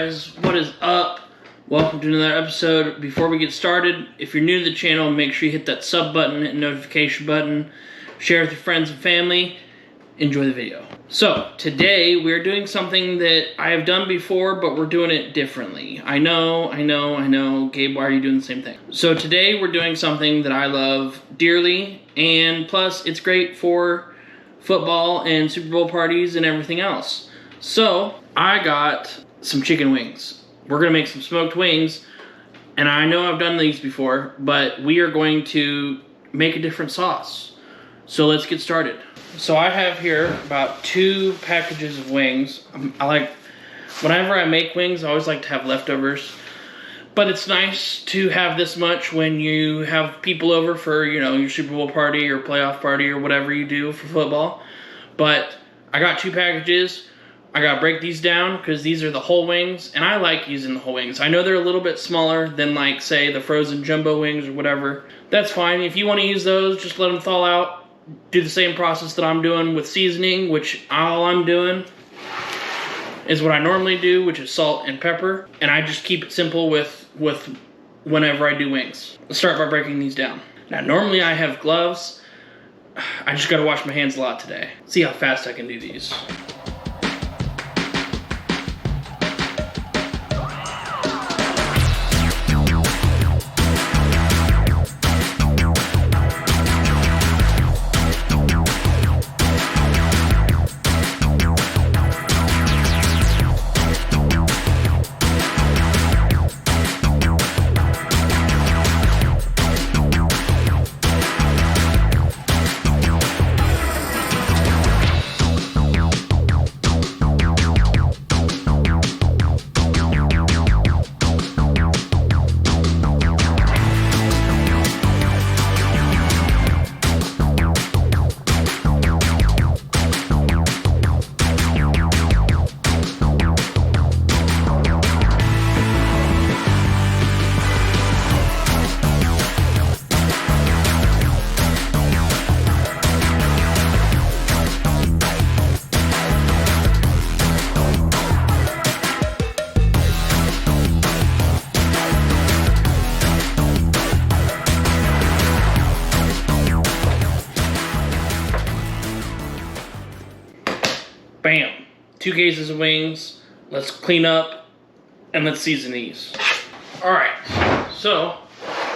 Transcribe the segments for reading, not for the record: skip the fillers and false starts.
guys, what is up? Welcome to another episode. Before we get started, if you're new to the channel, make sure you hit that sub button and notification button. Share with your friends and family. Enjoy the video. So, today we're doing something that I have done before, but we're doing it differently. I know. Gabe, why are you doing the same thing? So today we're doing something that I love dearly, and plus it's great for football and Super Bowl parties and everything else. So, I got some chicken wings. We're gonna make some smoked wings, and I know I've done these before, but we are going to make a different sauce. So let's get started. So I have here about 2 packages of wings. Whenever I make wings, I always like to have leftovers. But it's nice to have this much when you have people over for, your Super Bowl party or playoff party or whatever you do for football. But I got 2 packages. I gotta break these down because these are the whole wings, and I like using the whole wings. I know they're a little bit smaller than, like, say, the frozen jumbo wings or whatever. That's fine. If you want to use those, just let them thaw out. Do the same process that I'm doing with seasoning, which all I'm doing is what I normally do, which is salt and pepper. And I just keep it simple with whenever I do wings. Let's start by breaking these down. Now, normally I have gloves. I just gotta wash my hands a lot today. See how fast I can do these. Bam! 2 cases of wings. Let's clean up and let's season these. Alright, so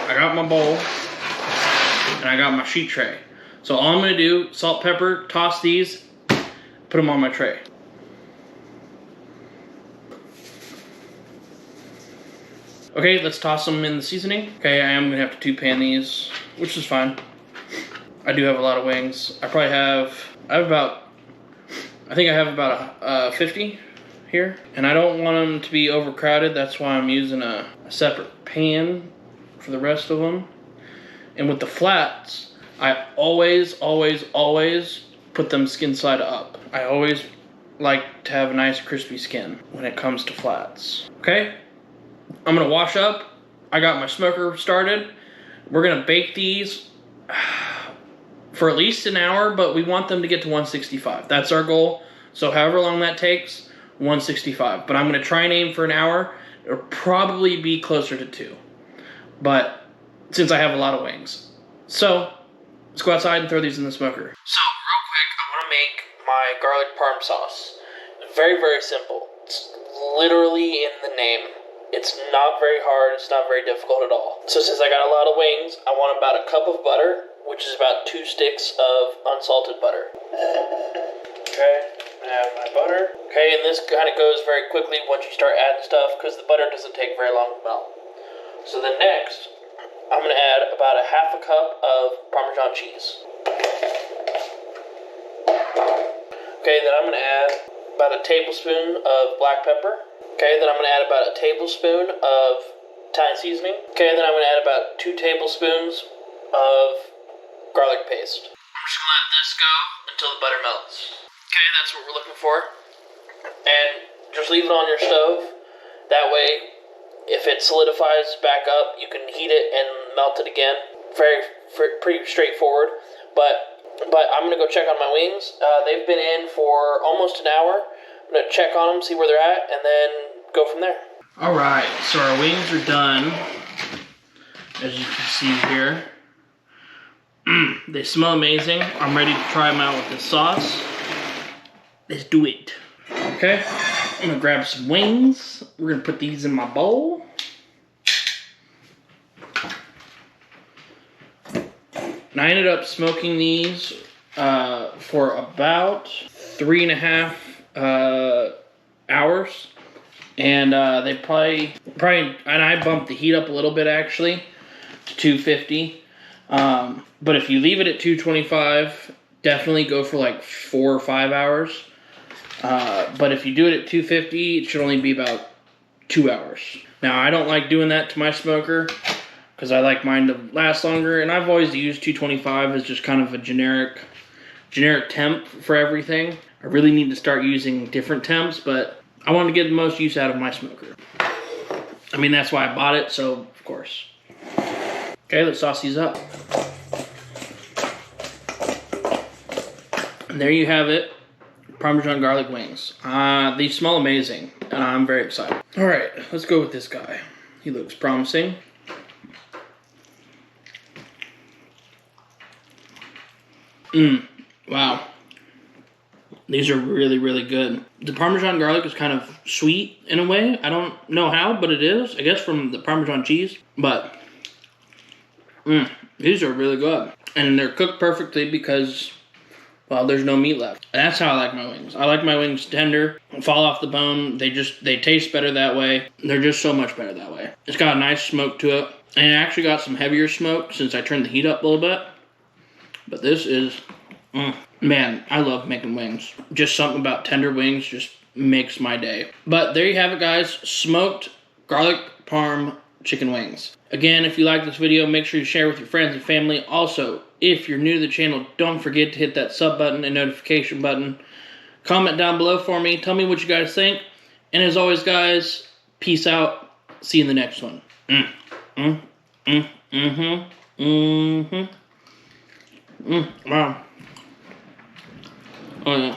I got my bowl and I got my sheet tray. So all I'm going to do, salt, pepper, toss these, put them on my tray. Okay, let's toss them in the seasoning. Okay, I am going to have to 2-pan these, which is fine. I do have a lot of wings. I think I have about 50 here, and I don't want them to be overcrowded. That's why I'm using a separate pan for the rest of them. And with the flats, I always put them skin side up. I always like to have a nice crispy skin when it comes to flats. Okay, I'm gonna wash up. I got my smoker started. We're gonna bake these for at least an hour, but we want them to get to 165. That's our goal. So however long that takes, 165. But I'm going to try and aim for an hour. It'll probably be closer to 2. But since I have a lot of wings. So let's go outside and throw these in the smoker. So real quick, I want to make my garlic parm sauce. Very, very simple. It's literally in the name. It's not very hard. It's not very difficult at all. So since I got a lot of wings, I want about a cup of butter, which is about 2 sticks of unsalted butter. Okay, I have my butter. Okay, and this kind of goes very quickly once you start adding stuff because the butter doesn't take very long to melt. So then next, I'm going to add about a half a cup of Parmesan cheese. Okay, then I'm going to add about a tablespoon of black pepper. Okay, then I'm going to add about a tablespoon of Italian seasoning. Okay, then I'm going to add about 2 tablespoons of garlic paste. I'm just going to let this go until the butter melts. Okay, that's what we're looking for. And just leave it on your stove. That way, if it solidifies back up, you can heat it and melt it again. Pretty straightforward. But I'm going to go check on my wings. They've been in for almost an hour. I'm going to check on them, see where they're at, and then go from there. All right, so our wings are done. As you can see here. They smell amazing. I'm ready to try them out with the sauce. Let's do it. Okay, I'm gonna grab some wings. We're gonna put these in my bowl. And I ended up smoking these for about 3.5 hours. And they probably, and I bumped the heat up a little bit actually, to 250. But if you leave it at 225, definitely go for like 4 or 5 hours. But if you do it at 250, it should only be about 2 hours. Now, I don't like doing that to my smoker because I like mine to last longer. And I've always used 225 as just kind of a generic temp for everything. I really need to start using different temps, but I want to get the most use out of my smoker. I mean, that's why I bought it, so of course. Okay, let's sauce these up. And there you have it. Parmesan garlic wings. These smell amazing, and I'm very excited. All right, let's go with this guy. He looks promising. Wow. These are really, really good. The Parmesan garlic is kind of sweet in a way. I don't know how, but it is. I guess from the Parmesan cheese. But, these are really good. And they're cooked perfectly because, well, there's no meat left. That's how I like my wings. I like my wings tender, fall off the bone. They taste better that way. They're just so much better that way. It's got a nice smoke to it. And it actually got some heavier smoke since I turned the heat up a little bit. But this is, man, I love making wings. Just something about tender wings just makes my day. But there you have it, guys. Smoked garlic parm chicken wings. Again, if you like this video, make sure you share with your friends and family. Also, if you're new to the channel, don't forget to hit that sub button and notification button. Comment down below for me. Tell me what you guys think. And as always, guys, peace out. See you in the next one. Wow. Oh, yeah.